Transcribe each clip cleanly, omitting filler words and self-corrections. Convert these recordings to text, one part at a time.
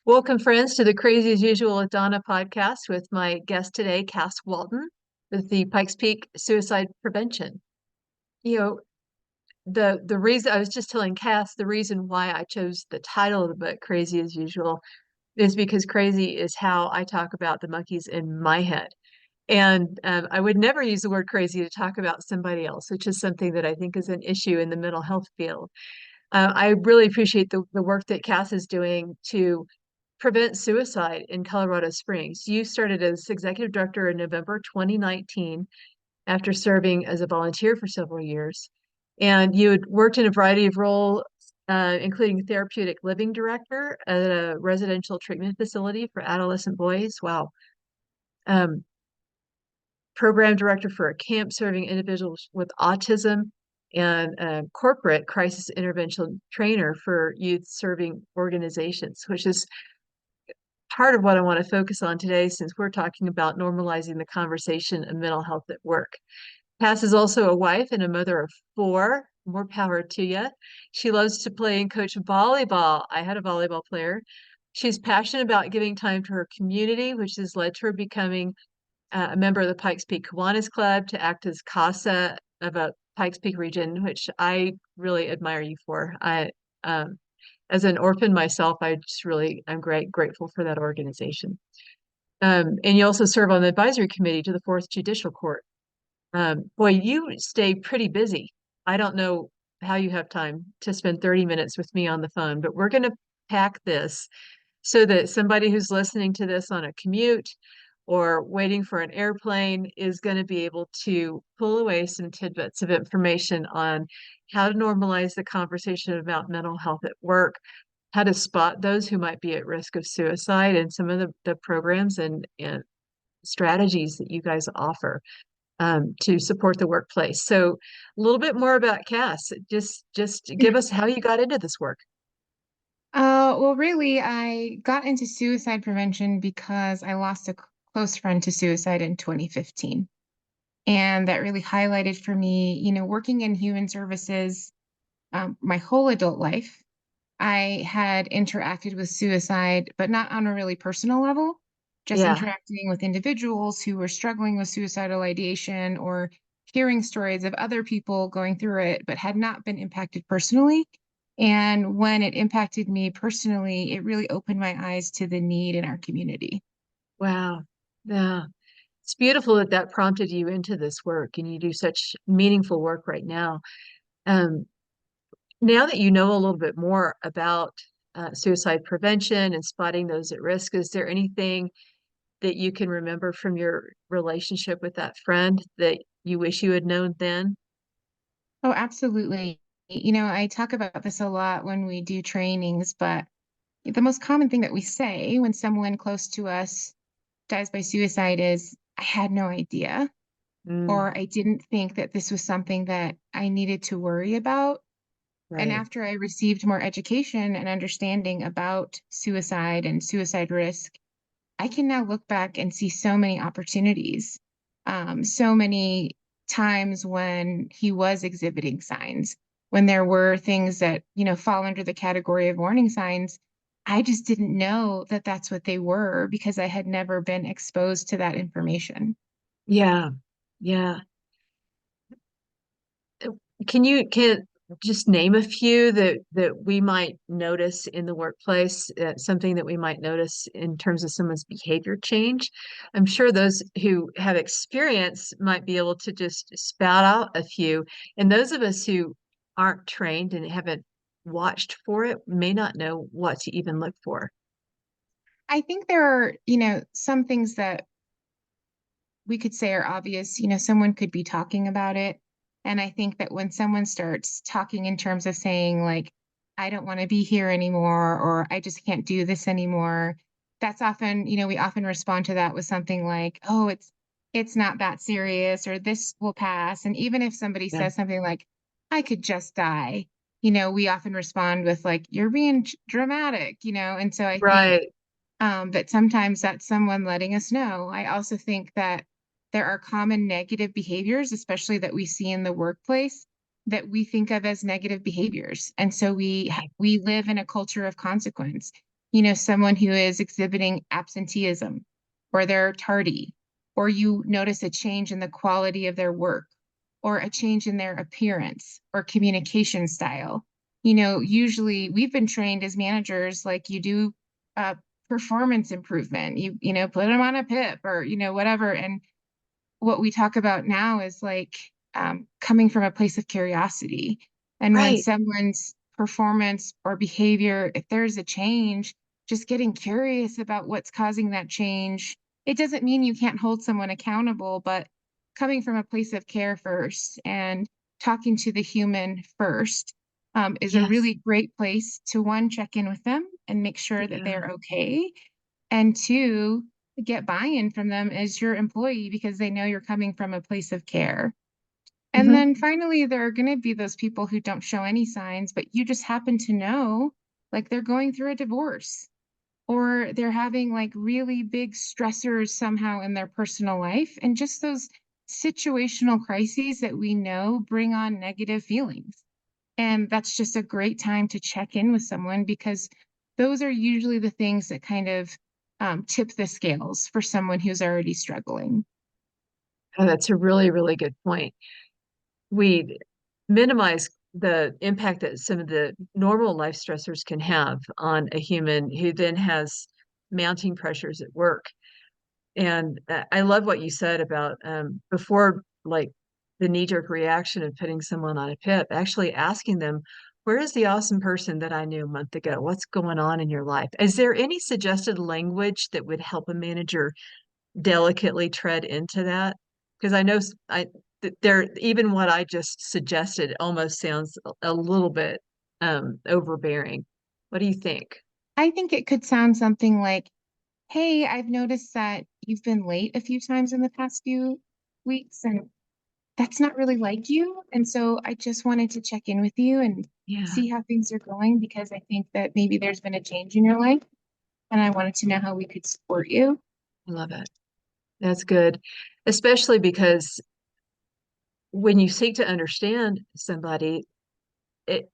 Welcome, friends, to the Crazy as Usual with Donna podcast with my guest today, Cass Walton, with the Pikes Peak Suicide Prevention. You know, the reason I was just telling Cass the reason why I chose the title of the book, Crazy as Usual, is because crazy is how I talk about the monkeys in my head. And I would never use the word crazy to talk about somebody else, which is something that I think is an issue in the mental health field. I really appreciate the work that Cass is doing to prevent suicide in Colorado Springs. You started as executive director in November 2019 after serving as a volunteer for several years. And you had worked in a variety of roles, including therapeutic living director at a residential treatment facility for adolescent boys. Wow. Um, Program director for a camp serving individuals with autism and a corporate crisis intervention trainer for youth serving organizations, which is part of what I want to focus on today, since we're talking about normalizing the conversation of mental health at work. Cass is also a wife and a mother of four. More power to you. She loves to play and coach volleyball. I had a volleyball player. She's passionate about giving time to her community, which has led to her becoming a member of the Pikes Peak Kiwanis Club to act as CASA of a Pikes Peak region, which I really admire you for. Um, as an orphan myself, I'm grateful for that organization. And you also serve on the advisory committee to the Fourth Judicial Court. Boy, you stay pretty busy. I don't know how you have time to spend 30 minutes with me on the phone, but we're going to pack this so that somebody who's listening to this on a commute or waiting for an airplane is going to be able to pull away some tidbits of information on how to normalize the conversation about mental health at work, how to spot those who might be at risk of suicide, and some of the programs and strategies that you guys offer to support the workplace. So a little bit more about Cass. Just give us how you got into this work. Well, really, I got into suicide prevention because I lost a close friend to suicide in 2015. And that really highlighted for me, working in human services, my whole adult life, I had interacted with suicide, but not on a really personal level, just Yeah. interacting with individuals who were struggling with suicidal ideation or hearing stories of other people going through it, but had not been impacted personally. And when it impacted me personally, it really opened my eyes to the need in our community. Wow. Yeah. It's beautiful that that prompted you into this work, and you do such meaningful work right now. Um, Now that you know a little bit more about suicide prevention and spotting those at risk, is there anything that you can remember from your relationship with that friend that you wish you had known then? Oh, absolutely. I talk about this a lot when we do trainings, but the most common thing that we say when someone close to us dies by suicide is, I had no idea, Mm, or I didn't think that this was something that I needed to worry about. And right. after I received more education and understanding about suicide and suicide risk, I can now look back and see so many opportunities, so many times when he was exhibiting signs, when there were things that, fall under the category of warning signs. I just didn't know that that's what they were because I had never been exposed to that information. Yeah. Yeah. Can just name a few that we might notice in the workplace, something that we might notice in terms of someone's behavior change? I'm sure those who have experience might be able to just spout out a few, and those of us who aren't trained and haven't watched for it may not know what to even look for. I think there are, some things that we could say are obvious. Someone could be talking about it. And I think that when someone starts talking in terms of saying, like, I don't want to be here anymore, or I just can't do this anymore, that's often, we often respond to that with something like, oh, it's not that serious, or this will pass. And even if somebody Yeah. says something like, I could just die, we often respond with like, you're being dramatic, and so I think Right. that sometimes that's someone letting us know. I also think that there are common negative behaviors, especially that we see in the workplace, that we think of as negative behaviors. And so we live in a culture of consequence. someone who is exhibiting absenteeism, or they're tardy, or you notice a change in the quality of their work, or a change in their appearance or communication style. Usually we've been trained as managers, like you do performance improvement. Put them on a PIP or, whatever. And what we talk about now is like coming from a place of curiosity. And when Right. someone's performance or behavior, if there's a change, just getting curious about what's causing that change. It doesn't mean you can't hold someone accountable, but coming from a place of care first and talking to the human first is a Yes. really great place to, one, check in with them and make sure that Yeah. they're okay, and two, get buy-in from them as your employee because they know you're coming from a place of care. And Hmm. then finally, there are going to be those people who don't show any signs, but you just happen to know, like they're going through a divorce or they're having like really big stressors somehow in their personal life. And just those situational crises that we know bring on negative feelings. And that's just a great time to check in with someone because those are usually the things that kind of tip the scales for someone who's already struggling. Oh, that's a really, really good point. We minimize the impact that some of the normal life stressors can have on a human who then has mounting pressures at work. And I love what you said about before, like the knee-jerk reaction of putting someone on a PIP, actually asking them, where is the awesome person that I knew a month ago? What's going on in your life? Is there any suggested language that would help a manager delicately tread into that? Because I know there, even what I just suggested almost sounds a little bit overbearing. What do you think? I think it could sound something like, hey, I've noticed that you've been late a few times in the past few weeks, and that's not really like you. And so I just wanted to check in with you and Yeah, see how things are going because I think that maybe there's been a change in your life, and I wanted to know how we could support you. I love it. That's good, especially because when you seek to understand somebody, it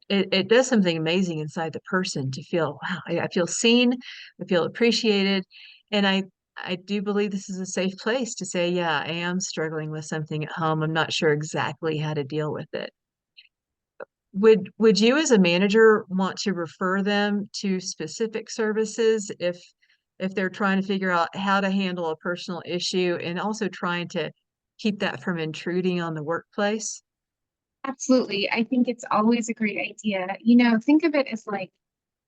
it does something amazing inside the person to feel, wow, I feel seen, I feel appreciated, and I do believe this is a safe place to say, yeah, I am struggling with something at home. I'm not sure exactly how to deal with it. Would you as a manager want to refer them to specific services if they're trying to figure out how to handle a personal issue and also trying to keep that from intruding on the workplace? Absolutely. I think it's always a great idea. Think of it as like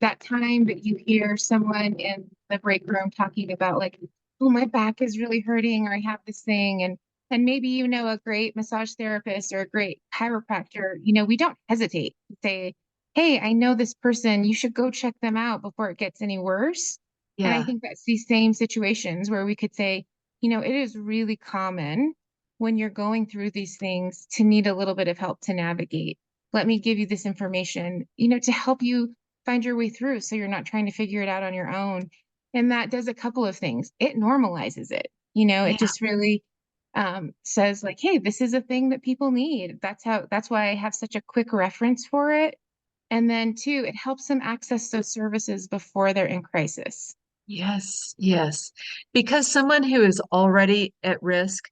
that time that you hear someone in the break room talking about like, oh, my back is really hurting, or I have this thing. And maybe a great massage therapist or a great chiropractor. We don't hesitate to say, hey, I know this person, you should go check them out before it gets any worse. And I Yeah, think that's these same situations where we could say, it is really common when you're going through these things to need a little bit of help to navigate. Let me give you this information, to help you find your way through so you're not trying to figure it out on your own. And that does a couple of things. It normalizes it. It yeah, just really says like, hey, this is a thing that people need. That's why I have such a quick reference for it. And then two, it helps them access those services before they're in crisis. yes, yes. Because someone who is already at risk,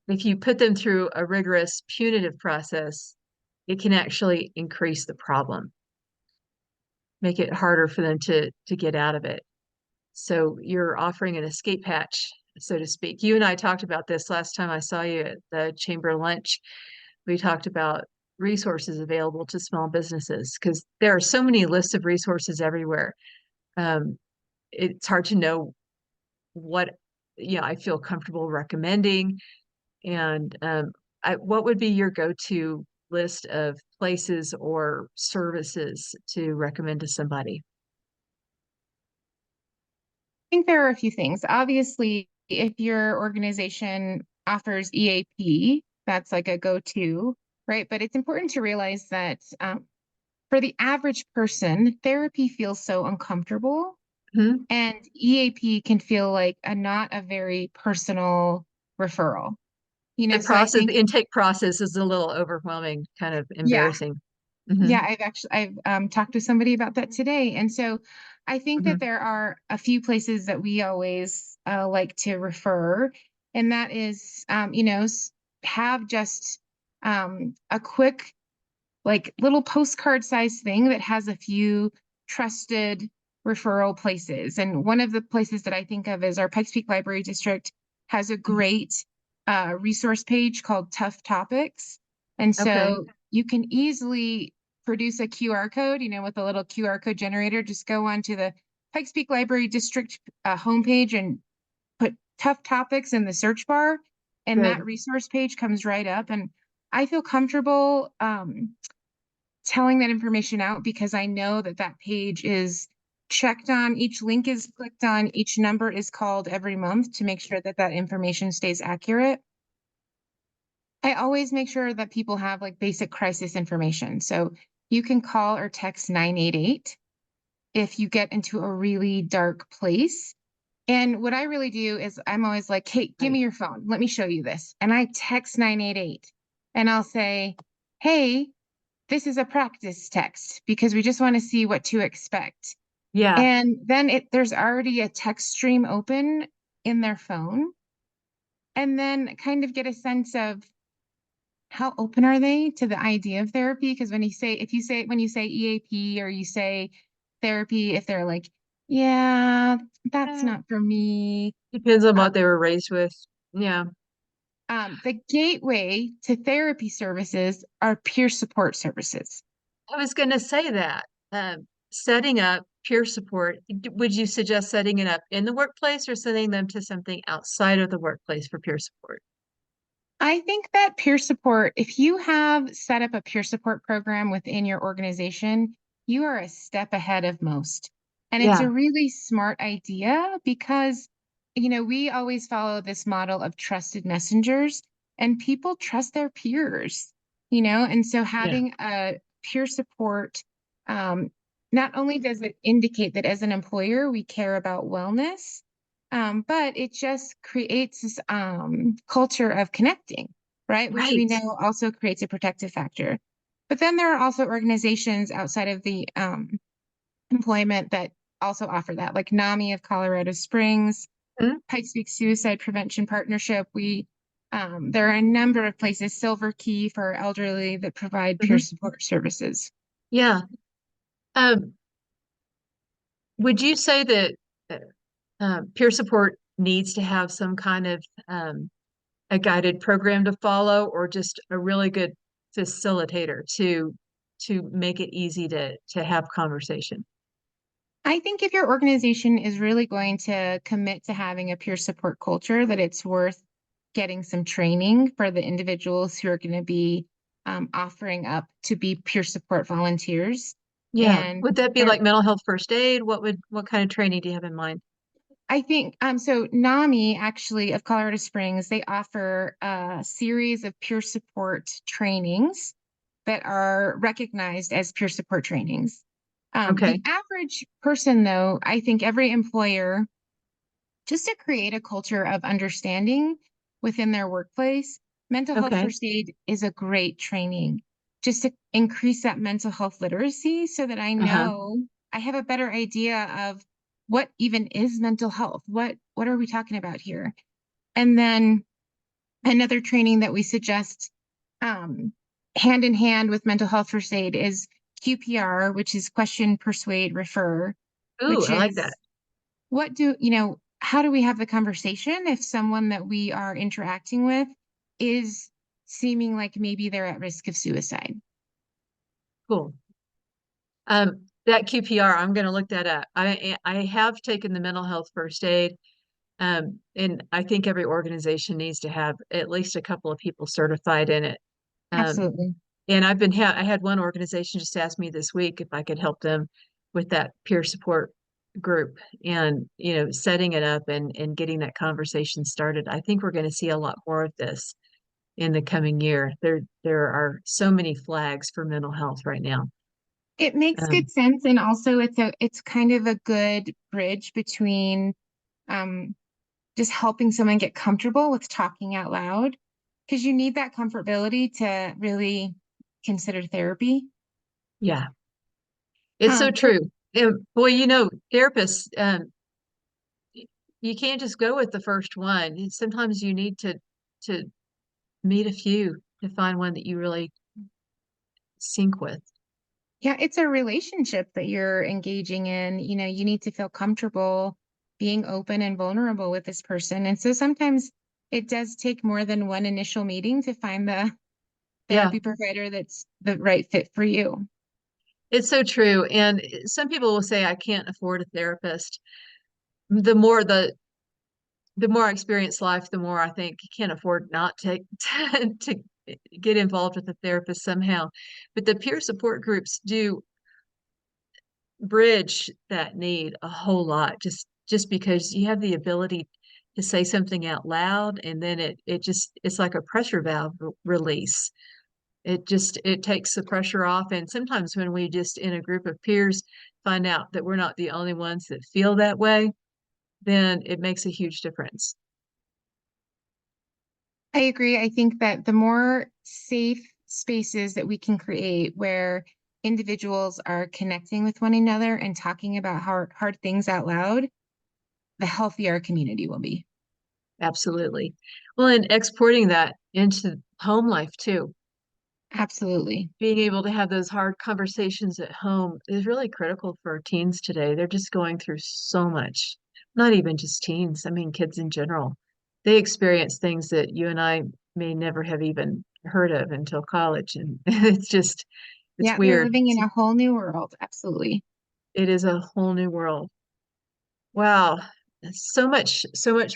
if you put them through a rigorous punitive process, it can actually increase the problem, make it harder for them to get out of it. So you're offering an escape hatch, so to speak. You and I talked about this last time I saw you at the chamber lunch. We talked about resources available to small businesses because there are so many lists of resources everywhere. Um, it's hard to know what, I feel comfortable recommending. And what would be your go-to list of places or services to recommend to somebody? I think there are a few things. Obviously, if your organization offers EAP, that's like a go-to, right? But it's important to realize that for the average person, therapy feels so uncomfortable, Hmm. and EAP can feel like a not a very personal referral. The So I process, think, the intake process is a little overwhelming, kind of yeah, embarrassing. Hmm. Yeah, I've talked to somebody about that today. And so I think that Hmm. there are a few places that we always like to refer, and that is have just a quick like little postcard size thing that has a few trusted referral places. And one of the places that I think of is our Pikes Peak Library District has a great resource page called Tough Topics. And Okay, so you can easily produce a QR code, with a little QR code generator. Just go onto the Pikes Peak Library District homepage and put Tough Topics in the search bar, and that good. resource page comes right up. And I feel comfortable telling that information out because I know that that page is checked on, each link is clicked on, each number is called every month to make sure that that information stays accurate. I always make sure that people have like basic crisis information. So you can call or text 988 if you get into a really dark place. And what I really do is I'm always like, hey, give Right. me your phone. Let me show you this. And I text 988 and I'll say, hey, this is a practice text because we just want to see what to expect. Yeah, And then there's already a text stream open in their phone. And then kind of get a sense of how open are they to the idea of therapy? Because when you say EAP or you say therapy, if they're like, yeah, that's uh, not for me. depends on Uh, what they were raised with. Yeah, the gateway to therapy services are peer support services. I was going to say that. Setting up peer support, would you suggest setting it up in the workplace or sending them to something outside of the workplace for peer support? I think that peer support, if you have set up a peer support program within your organization, you are a step ahead of most. And it's Yeah, a really smart idea because, we always follow this model of trusted messengers and people trust their peers, and so yeah, having a peer support, um, not only does it indicate that as an employer, we care about wellness, but it just creates this culture of connecting, right? Which we right. know also creates a protective factor. But then there are also organizations outside of the employment that also offer that, like NAMI of Colorado Springs, Mhm. Pikes Peak Suicide Prevention Partnership. There are a number of places, Silver Key for elderly, that provide peer Mhm. support services. Yeah. Um, would you say that uh, peer support needs to have some kind of a guided program to follow, or just a really good facilitator to make it easy to have conversation? I think if your organization is really going to commit to having a peer support culture, that it's worth getting some training for the individuals who are going to be offering up to be peer support volunteers. Yeah. And Would that be there, like mental health first aid? What kind of training do you have in mind? I think, so NAMI actually of Colorado Springs, they offer a series of peer support trainings that are recognized as peer support trainings. The Okay. average person, though, I think every employer, just to create a culture of understanding within their workplace, mental health Okay. first aid is a great training just to increase that mental health literacy so that I Uh-huh. know I have a better idea of what even is mental health. What are we talking about here? And then another training that we suggest um, hand in hand with mental health first aid is QPR, which is question, persuade, refer, Ooh, which I like that. is how do we have the conversation if someone that we are interacting with is seeming like maybe they're at risk of suicide? Cool. That QPR, I'm going to look that up. I have taken the mental health first aid, and I think every organization needs to have at least a couple of people certified in it. Um, Absolutely. and I had one organization just ask me this week if I could help them with that peer support group and setting it up and getting that conversation started. I think we're going to see a lot more of this in the coming year. There are so many flags for mental health right now. It makes good Um, sense. And also it's kind of a good bridge between um, just helping someone get comfortable with talking out loud because you need that comfortability to really consider therapy. Yeah, it's so But true. And boy, therapists, you can't just go with the first one. Sometimes you need to meet a few to find one that you really sync with. yeah, it's a relationship that you're engaging in. You need to feel comfortable being open and vulnerable with this person. And so sometimes it does take more than one initial meeting to find the Yeah, therapy provider that's the right fit for you. it's so true. And some people will say, I can't afford a therapist. The more the more I experience life, the more I think you can't afford not to get involved with a therapist somehow. But the peer support groups do bridge that need a whole lot, just because you have the ability to say something out loud, and then it's like a pressure valve release. It takes the pressure off. And sometimes when we just in a group of peers find out that we're not the only ones that feel that way, then it makes a huge difference. I agree. I think that the more safe spaces that we can create where individuals are connecting with one another and talking about hard things out loud, the healthier our community will be. Absolutely. Well, and exporting that into home life too. Absolutely. Being able to have those hard conversations at home is really critical for teens today. They're just going through so much. Not even just teens, I mean kids in general. They experience things that you and I may never have even heard of until college. And it's Yeah, they're weird. living in a whole new world. Absolutely. It is a whole new world. Wow. So much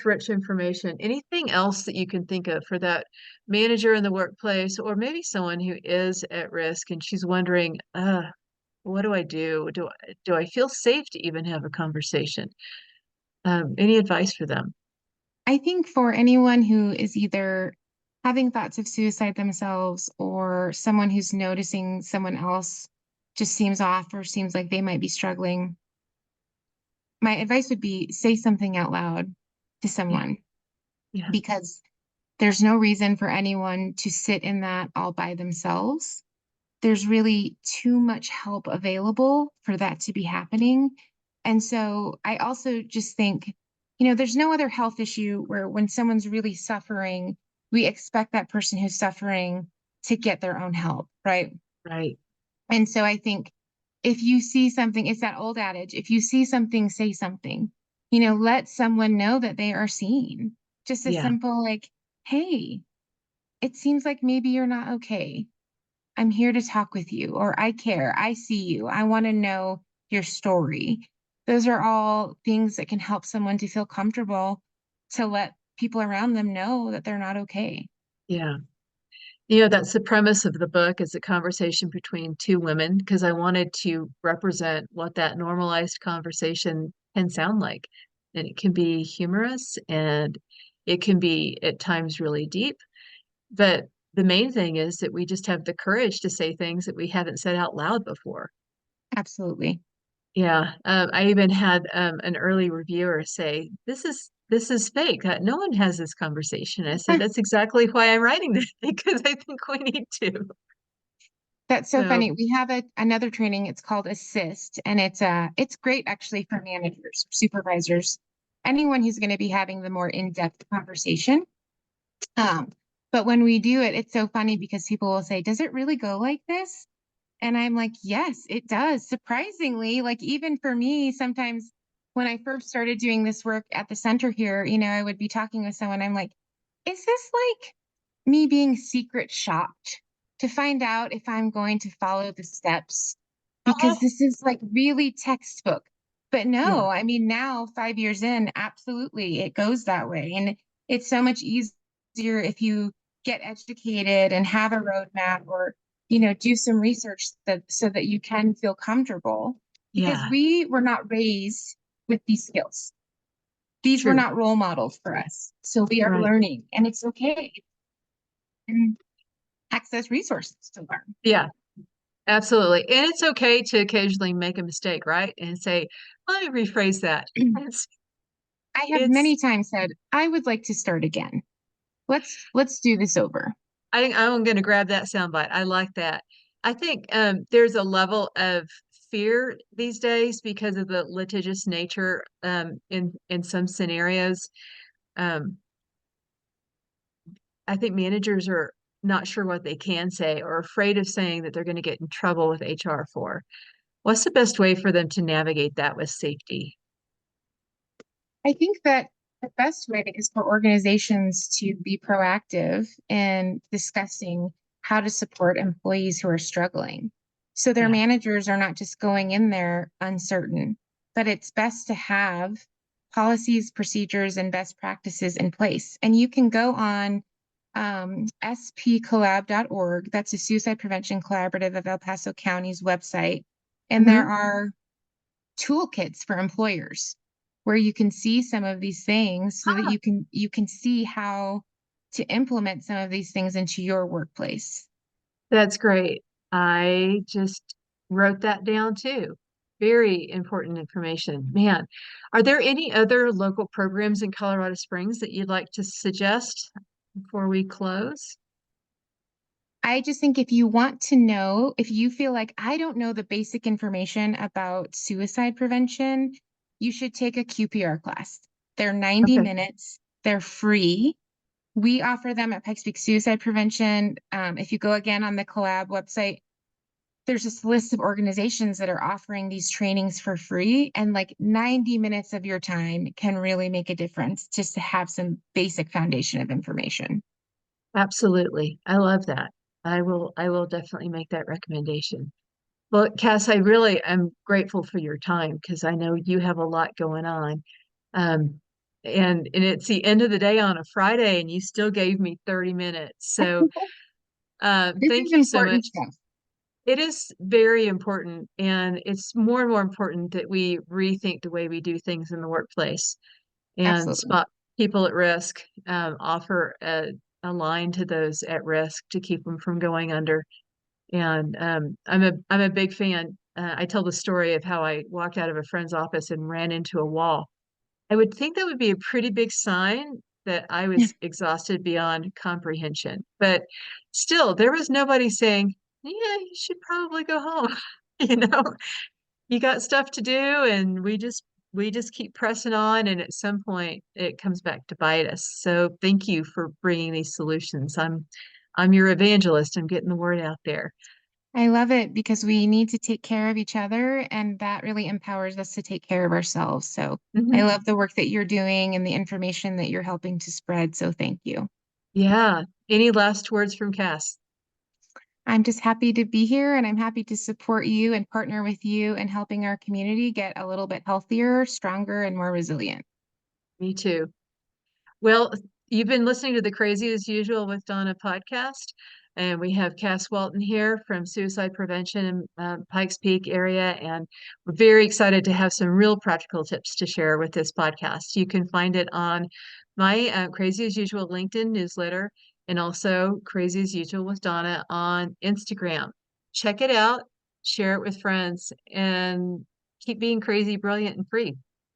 rich information. Anything else that you can think of for that manager in the workplace, or maybe someone who is at risk and she's wondering, what do I do? Do I feel safe to even have a conversation? Any advice for them? I think for anyone who is either having thoughts of suicide themselves or someone who's noticing someone else just seems off or seems like they might be struggling, my advice would be say something out loud to Yeah, someone yeah, because there's no reason for anyone to sit in that all by themselves. There's really too much help available for that to be happening. And so I also just think, there's no other health issue where when someone's really suffering, we expect that person who's suffering to get their own help, right? right. And so I think if you see something, it's that old adage, if you see something, say something. Let someone know that they are seen. Just a Yeah, simple like, hey, it seems like maybe you're not okay. I'm here to talk with you, or I care. I see you. I want to know your story. Those are all things that can help someone to feel comfortable to let people around them know that they're not okay. yeah. That's the premise of the book is a conversation between two women because I wanted to represent what that normalized conversation can sound like. And it can be humorous and it can be at times really deep. But the main thing is that we just have the courage to say things that we haven't said out loud before. Absolutely. Yeah, I even had an early reviewer say, this is fake. No one has this conversation." I said, "That's exactly why I'm writing this because I think we need to." That's so So, funny. We have another training. It's called Assist, and it's great actually for managers, supervisors, anyone who's going to be having the more in-depth conversation. Um, but when we do it, it's so funny because people will say, "Does it really go like this?" And I'm like, yes, it does. Surprisingly, like even for me, sometimes when I first started doing this work at the center here, I would be talking with someone. I'm like, is this like me being secret shocked to find out if I'm going to follow the steps? uh-huh. Because this is like really textbook. But Yeah, no, I mean, now 5 years in, absolutely, it goes that way. And it's so much easier if you get educated and have a roadmap or do some research so that you can feel comfortable because yeah, we were not raised with these skills. These were true. not role models for us. So we are Right. learning and it's okay and access resources to learn. Yeah, absolutely. And it's okay to occasionally make a mistake, right? And say, let me rephrase that. It's, I have it's many times said, I would like to start again. Let's do this over. I'm going to grab that soundbite. I like that. I think there's a level of fear these days because of the litigious nature in some scenarios. Um, I think managers are not sure what they can say or afraid of saying that they're going to get in trouble with HR for. What's the best way for them to navigate that with safety? I think that the best way is for organizations to be proactive in discussing how to support employees who are struggling. So their Yeah. managers are not just going in there uncertain, but it's best to have policies, procedures, and best practices in place. And you can go on spcollab.org. That's a suicide prevention collaborative of El Paso County's website. And there Hmm. are toolkits for employers where you can see some of these things so that Ah, you can see how to implement some of these things into your workplace. that's great. I just wrote that down too. Very important information. Man, are there any other local programs in Colorado Springs that you'd like to suggest before we close? I just think if you want to know, if you feel like I don't know the basic information about suicide prevention, you should take a QPR class. They're 90 Okay. minutes, they're free. We offer them at Pikes Peak Suicide Prevention. If you go again on the collab website, there's this list of organizations that are offering these trainings for free, and like 90 minutes of your time can really make a difference just to have some basic foundation of information. Absolutely. I love that. I will definitely make that recommendation. Well, Cass, I really am grateful for your time because I know you have a lot going on. Um, and it's the end of the day on a Friday and you still gave me 30 minutes. So This thank is you so important much. stuff. It is very important, and it's more and more important that we rethink the way we do things in the workplace and Absolutely. spot people at risk, offer a line to those at risk to keep them from going under. And I'm a big fan. I tell the story of how I walked out of a friend's office and ran into a wall. I would think that would be a pretty big sign that I was exhausted beyond comprehension. But still, there was nobody saying, "Yeah, you should probably go home." You know, you got stuff to do, and we just keep pressing on, and at some point, it comes back to bite us. So thank you for bringing these solutions. I'm your evangelist. I'm getting the word out there. I love it because we need to take care of each other, and that really empowers us to take care of ourselves. So I Mhm. love the work that you're doing and the information that you're helping to spread. So thank you. Yeah. Any last words from Cass? I'm just happy to be here and I'm happy to support you and partner with you in helping our community get a little bit healthier, stronger, and more resilient. Me too. Well, you've been listening to the Crazy as Usual with Donna podcast, and we have Cass Walton here from Suicide Prevention in Pikes Peak area, and we're very excited to have some real practical tips to share with this podcast. You can find it on my Crazy as Usual LinkedIn newsletter, and also Crazy as Usual with Donna on Instagram. Check it out, share it with friends, and keep being crazy, brilliant, and free.